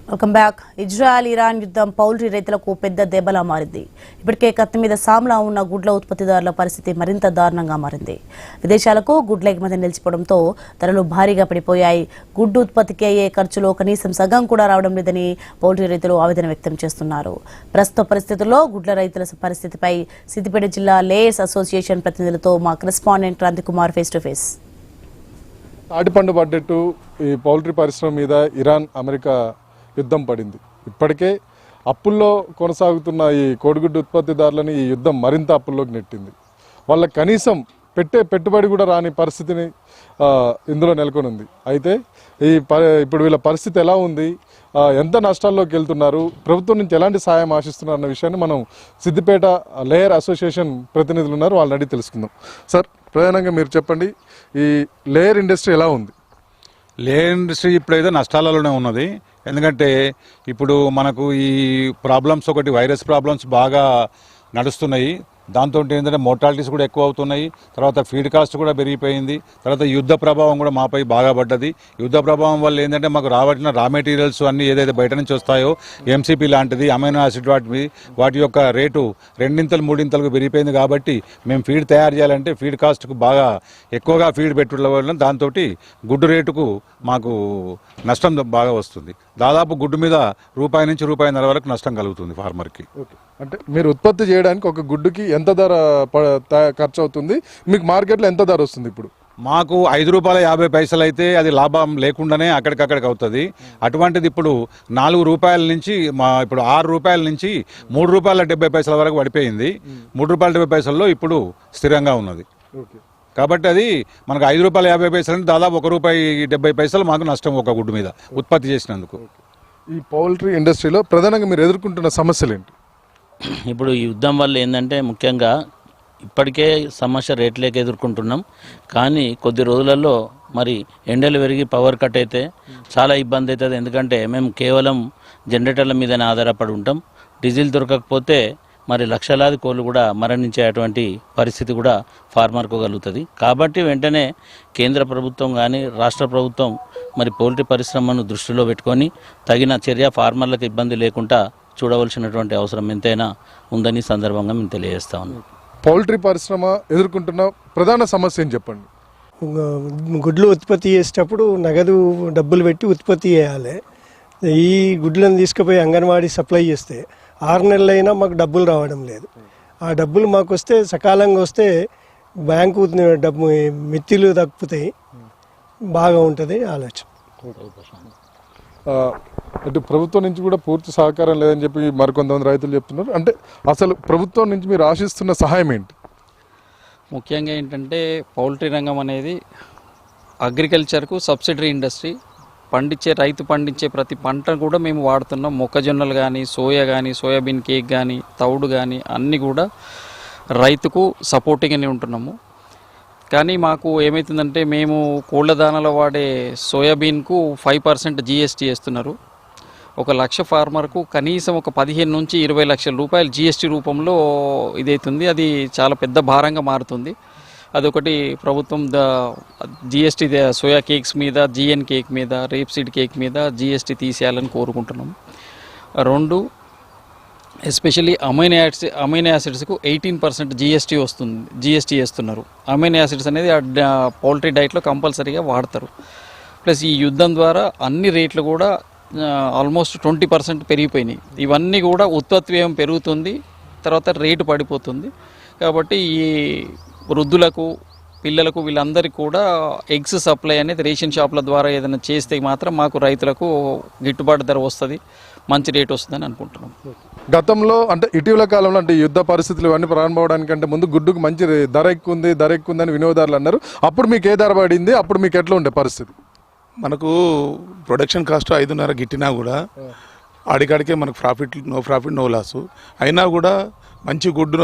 Welcome back. Israel Iran యుద్ధం poultry రైతులకు పెద్ద దెబ్బలా మారింది. ఇప్పటికే కత్తి మీద సామ్లా ఉన్న గుడ్ల ఉత్పత్తిదారుల పరిస్థితి మరింత దారుణంగా మారింది. విదేశాలకు గుడ్ల ఎగుమతి నిలిచిపోవడంతో ధరలు భారీగా పడిపోయాయి. గుడ్డు ఉత్పత్తికి అయ్యే ఖర్చులో కనీసం సగం కూడా రావడం లేదని పౌల్ట్రీ రైతులు ఆవేదన వ్యక్తం చేస్తున్నారు. ప్రస్తుత పరిస్థితుల్లో గుడ్ల రైతుల పరిస్థితిపై సిద్దిపేట జిల్లా లేయర్స్ అసోసియేషన్ ప్రతినిధులతో మా correspondent Kranthikumar face to face. తాటిపండు పడ్డట్టు ఈ పౌల్ట్రీ పరిశ్రమ మీద ఇరాన్ అమెరికా యుద్ధం పడింది. ఇప్పటికే అప్పుల్లో కొనసాగుతున్న ఈ కోడిగుడ్డు ఉత్పత్తిదారులని ఈ యుద్ధం మరింత అప్పుల్లోకి నెట్టింది. వాళ్ళ కనీసం పెట్టుబడి కూడా రాని పరిస్థితిని ఇందులో నెలకొని ఉంది. అయితే ఇప్పుడు వీళ్ళ పరిస్థితి ఎలా ఉంది, ఎంత నష్టాల్లోకి వెళ్తున్నారు, ప్రభుత్వం నుంచి ఎలాంటి సాయం ఆశిస్తున్నారు అన్న విషయాన్ని మనం సిద్దిపేట లేయర్ అసోసియేషన్ ప్రతినిధులు ఉన్నారు, వాళ్ళని అడిగి తెలుసుకుందాం. సార్, ప్రధానంగా మీరు చెప్పండి, ఈ లేయర్ ఇండస్ట్రీ ఎలా ఉంది? లేయర్ ఇండస్ట్రీ ఇప్పుడైతే నష్టాలలోనే ఉన్నది. ఎందుకంటే ఇప్పుడు మనకు ఈ ప్రాబ్లమ్స్ ఒకటి వైరస్ ప్రాబ్లమ్స్ బాగా నడుస్తున్నాయి. దాంతో ఏంటంటే మోర్టాలిటీస్ కూడా ఎక్కువ అవుతున్నాయి. తర్వాత ఫీడ్ కాస్ట్ కూడా పెరిగిపోయింది. తర్వాత యుద్ధ ప్రభావం కూడా మాపై బాగా పడ్డది. యుద్ధ ప్రభావం వల్ల ఏంటంటే మాకు రావాల్సిన రా మెటీరియల్స్ అన్నీ ఏదైతే బయట నుంచి వస్తాయో ఎంసీపీ లాంటిది, అమైనో యాసిడ్ వాటి యొక్క రేటు రెండింతలు మూడింతలకు పెరిగిపోయింది. కాబట్టి మేము ఫీడ్ తయారు చేయాలంటే ఫీడ్ కాస్ట్కు బాగా ఎక్కువగా ఫీడ్ పెట్టుకోవడం వల్ల దాంతో గుడ్డు రేటుకు మాకు నష్టం బాగా వస్తుంది. దాదాపు గుడ్డు మీద రూపాయి నుంచి రూపాయిన్నర వరకు నష్టం కలుగుతుంది ఫార్మర్కి. అంటే మీరు ఉత్పత్తి చేయడానికి ఒక గుడ్డుకి ఎంత ధర ఖర్చు అవుతుంది, మీకు మార్కెట్లో ఎంత ధర వస్తుంది? ఇప్పుడు మాకు ₹5.50 అయితే అది లాభం లేకుండానే అక్కడికక్కడికి అవుతుంది. అటువంటిది ఇప్పుడు ₹4 నుంచి ఇప్పుడు ₹6 నుంచి ₹3.70 వరకు పడిపోయింది. ₹3.70 ఇప్పుడు స్థిరంగా ఉన్నది. కాబట్టి అది మనకు ₹5.50 అంటే దాదాపు ₹1.70 మాకు నష్టం ఒక గుడ్డు మీద ఉత్పత్తి చేసినందుకు. ఈ పౌల్ట్రీ ఇండస్ట్రీలో ప్రధానంగా మీరు ఎదుర్కొంటున్న సమస్యలు ఏంటి? ఇప్పుడు ఈ యుద్ధం వల్ల ఏంటంటే ముఖ్యంగా ఇప్పటికే సమస్య రేట్లేక ఎదుర్కొంటున్నాం. కానీ కొద్ది రోజులలో మరి ఎండలు పెరిగి పవర్ కట్ అయితే చాలా ఇబ్బంది అవుతుంది. ఎందుకంటే మేము కేవలం జనరేటర్ల మీదనే ఆధారపడి ఉంటాం. డీజిల్ దొరకకపోతే మరి లక్షలాది కోళ్ళు కూడా మరణించేటువంటి పరిస్థితి కూడా ఫార్మర్కు కలుగుతుంది. కాబట్టి వెంటనే కేంద్ర ప్రభుత్వం కానీ రాష్ట్ర ప్రభుత్వం మరి పౌల్ట్రీ పరిశ్రమను దృష్టిలో పెట్టుకొని తగిన చర్య ఫార్మర్లకు ఇబ్బంది లేకుండా చూడవలసినటువంటి అవసరం ఎంతైనా ఉందని సందర్భంగా మేము తెలియజేస్తా ఉన్నాం. పౌల్ట్రీ పరిశ్రమ ఎదుర్కొంటున్న ప్రధాన సమస్య ఏం చెప్పండి? గుడ్లు ఉత్పత్తి చేసేటప్పుడు నగదు డబ్బులు పెట్టి ఉత్పత్తి చేయాలి. ఈ గుడ్లను తీసుకుపోయి అంగన్వాడీ సప్లై చేస్తే 6 నెలలైనా మాకు డబ్బులు రావడం లేదు. ఆ డబ్బులు మాకు వస్తే సకాలంగా వస్తే బ్యాంకు డబ్బు మిత్తిలు తగ్గుతాయి, బాగా ఉంటుంది ఆలోచన. అంటే ప్రభుత్వం నుంచి కూడా పూర్తి సహకారం లేదని చెప్పి మరికొంతమంది రైతులు చెప్తున్నారు. అంటే అసలు ప్రభుత్వం నుంచి మీరు ఆశిస్తున్న సహాయం ఏంటి? ముఖ్యంగా ఏంటంటే పౌల్ట్రీ రంగం అనేది అగ్రికల్చర్కు సబ్సిడరీ ఇండస్ట్రీ. రైతు పండించే ప్రతి పంట కూడా మేము వాడుతున్నాం. మొక్కజొన్నలు కానీ, సోయా కానీ, సోయాబీన్ కేక్ కానీ, తౌడు కానీ అన్నీ కూడా రైతుకు సపోర్టింగ్గానే ఉంటున్నాము. కానీ మాకు ఏమవుతుందంటే మేము కోళ్ళ దానాలో వాడే సోయాబీన్కు 5% GST వేస్తున్నారు. 1 లక్ష ఫార్మర్కు కనీసం ఒక 15 నుంచి 20 లక్షల రూపాయలు GST రూపంలో ఇదవుతుంది. అది చాలా పెద్ద భారంగా మారుతుంది. అదొకటి ప్రభుత్వం GST సోయా కేక్స్ మీద, GN కేక్ మీద, రేప్సీడ్ కేక్ మీద GST తీసేయాలని కోరుకుంటున్నాం. 2, ఎస్పెషల్లీ అమైనో యాసిడ్స్కు 18% GST వేస్తున్నారు. అమైనో యాసిడ్స్ అనేది పౌల్ట్రీ డైట్లో కంపల్సరీగా వాడతారు. ప్లస్ ఈ యుద్ధం ద్వారా అన్ని రేట్లు కూడా ఆల్మోస్ట్ 20% పెరిగిపోయినాయి. ఇవన్నీ కూడా ఉత్పత్తి వ్యయం పెరుగుతుంది, తర్వాత రేటు పడిపోతుంది. కాబట్టి ఈ వృద్ధులకు, పిల్లలకు, వీళ్ళందరికీ కూడా ఎగ్స్ సప్లై అనేది రేషన్ షాపుల ద్వారా ఏదైనా చేస్తే మాత్రం మాకు రైతులకు గిట్టుబాటు ధర వస్తుంది, మంచి రేటు వస్తుందని అనుకుంటున్నాం. గతంలో అంటే ఇటీవల కాలంలో అంటే యుద్ధ పరిస్థితులు ఇవన్నీ ప్రారంభమవడానికంటే ముందు గుడ్డుకు మంచి ధర ఎక్కుందని వినియోగదారులు అన్నారు. అప్పుడు మీకు ఏ ధర పడింది? అప్పుడు మీకు ఎట్లా ఉండే పరిస్థితి? మనకు ప్రొడక్షన్ కాస్ట్ 5.5 గిట్టినా కూడా ఆడికాడికే మనకు నో ప్రాఫిట్ నో లాసు. అయినా కూడా మంచి గుడ్డు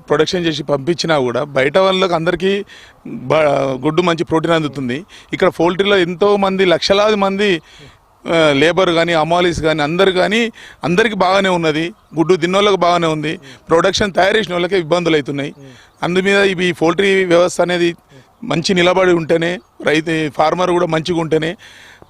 ప్రొడక్షన్ చేసి పంపించినా కూడా బయట వాళ్ళకి అందరికీ గుడ్డు మంచి ప్రోటీన్ అందుతుంది. ఇక్కడ పౌల్ట్రీలో ఎంతోమంది లక్షలాది మంది లేబర్ కానీ, అమాలీస్ కానీ అందరికీ బాగానే ఉన్నది. గుడ్డు తిన్నోళ్ళకి బాగానే ఉంది. ప్రొడక్షన్ తయారు చేసిన వాళ్ళకే ఇబ్బందులు అవుతున్నాయి. అందుమీద ఈ పౌల్ట్రీ వ్యవస్థ అనేది మంచి నిలబడి ఉంటేనే, ఫార్మర్ కూడా మంచిగా ఉంటేనే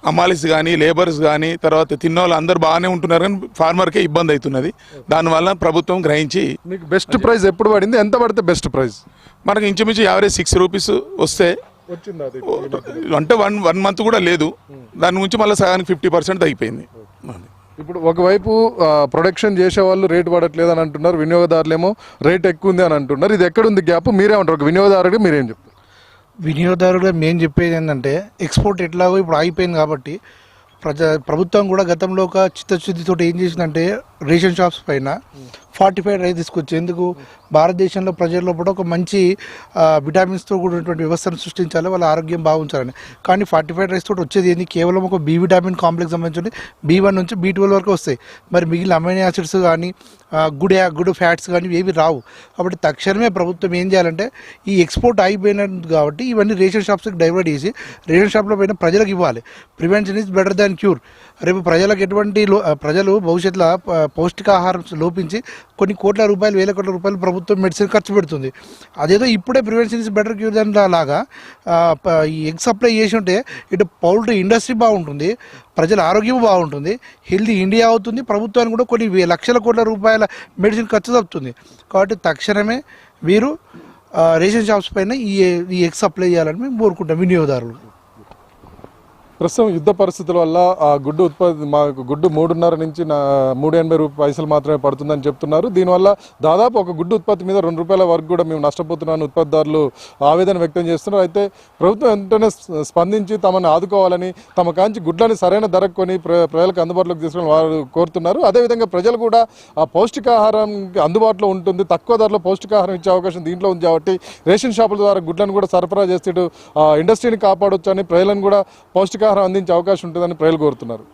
అమ్మాలిస్ కానీ లేబర్స్ కానీ తర్వాత తిన్న వాళ్ళు అందరు బాగానే ఉంటున్నారు, కానీ ఫార్మర్కే ఇబ్బంది అవుతున్నది. దానివల్ల ప్రభుత్వం గ్రహించి మీకు బెస్ట్ ప్రైస్ ఎప్పుడు పడింది, ఎంత పడితే బెస్ట్ ప్రైస్? మనకు ఇంచుమించు యావరేజ్ 6 రూపీస్ వస్తే అంటే వన్ మంత్ కూడా లేదు, దాని నుంచి మళ్ళీ సగానికి 50% తగ్గిపోయింది. ఇప్పుడు ఒకవైపు ప్రొడక్షన్ చేసే వాళ్ళు రేటు పడట్లేదు అని అంటున్నారు, వినియోగదారులేమో రేట్ ఎక్కువ ఉంది అని అంటున్నారు. ఇది ఎక్కడుంది గ్యాప్? మీరేమంటారు? ఒక వినియోగదారుడిగా మీరేం చెప్తారు? వినియోగదారులుగా మేము చెప్పేది ఏంటంటే ఎక్స్పోర్ట్ ఎట్లాగో ఇప్పుడు ఆగిపోయింది కాబట్టి ప్రభుత్వం కూడా గతంలో ఒక చిత్తశుద్ధితో ఏం చేసిందంటే రేషన్ షాప్స్ పైన 45 రైస్ తీసుకొచ్చి, ఎందుకు భారతదేశంలో ప్రజల్లో కూడా ఒక మంచి విటామిన్స్తో కూడినటువంటి వ్యవస్థను సృష్టించాలి, వాళ్ళ ఆరోగ్యం బాగుంచాలని. కానీ 45 రైస్ తోటి వచ్చేది ఏంది, కేవలం ఒక బి విటామిన్ కాంప్లెక్స్ సంబంధించి B1 నుంచి B12 వరకు వస్తాయి. మరి మిగిలిన అమైనో యాసిడ్స్ కానీ గుడ్ ఫ్యాట్స్ కానీ ఏవి రావు. కాబట్టి తక్షణమే ప్రభుత్వం ఏం చేయాలంటే ఈ ఎక్స్పోర్ట్ అయిపోయినట్టు కాబట్టి ఇవన్నీ రేషన్ షాప్స్కి డైవర్ట్ చేసి రేషన్ షాప్లో పైన ప్రజలకు ఇవ్వాలి. Prevention is better than cure. రేపు ప్రజలకు ఎటువంటి ప్రజలు భవిష్యత్తులో పౌష్టికాహారం లోపించి కొన్ని కోట్ల రూపాయలు, వేల కోట్ల రూపాయలు ప్రభుత్వం మెడిసిన్ ఖర్చు పెడుతుంది. అదేదో ఇప్పుడే ప్రివెన్షన్ ఇస్ బెటర్ క్యూర్ దాని లాగా ఈ ఎగ్ సప్లై చేసి ఉంటే ఇటు పౌల్ట్రీ ఇండస్ట్రీ బాగుంటుంది, ప్రజల ఆరోగ్యం బాగుంటుంది, హెల్తీ ఇండియా అవుతుంది, ప్రభుత్వానికి కూడా కొన్ని లక్షల కోట్ల రూపాయల మెడిసిన్ ఖర్చు తప్పుతుంది. కాబట్టి తక్షణమే వీరు రేషన్ షాప్స్ పైన ఈ ఎగ్ సప్లై చేయాలని మేము కోరుకుంటాం వినియోగదారులు. ప్రస్తుతం యుద్ధ పరిస్థితుల వల్ల ఆ గుడ్డు ఉత్పత్తి మాకు గుడ్డు 3.5 నుంచి 3.80 పైసలు మాత్రమే పడుతుందని చెప్తున్నారు. దీనివల్ల దాదాపు ఒక గుడ్డు ఉత్పత్తి మీద ₹2 వరకు కూడా మేము నష్టపోతున్నాను ఉత్పత్తిదారులు ఆవేదన వ్యక్తం చేస్తున్నారు. అయితే ప్రభుత్వం వెంటనే స్పందించి తమను ఆదుకోవాలని, తమ కాంచి గుడ్లని సరైన ధరకు కొని ప్రజలకు అందుబాటులోకి తీసుకుని వారు కోరుతున్నారు. అదేవిధంగా ప్రజలు కూడా ఆ పౌష్టికాహారం అందుబాటులో ఉంటుంది, తక్కువ ధరలో పౌష్టికాహారం ఇచ్చే అవకాశం దీంట్లో ఉంది కాబట్టి రేషన్ షాపుల ద్వారా గుడ్లను కూడా సరఫరా చేస్తూ ఇండస్ట్రీని కాపాడొచ్చు అని, ప్రజలను కూడా పౌష్టికాహారం అందించే అవకాశం ఉంటుందని ప్రజలు కోరుతున్నారు.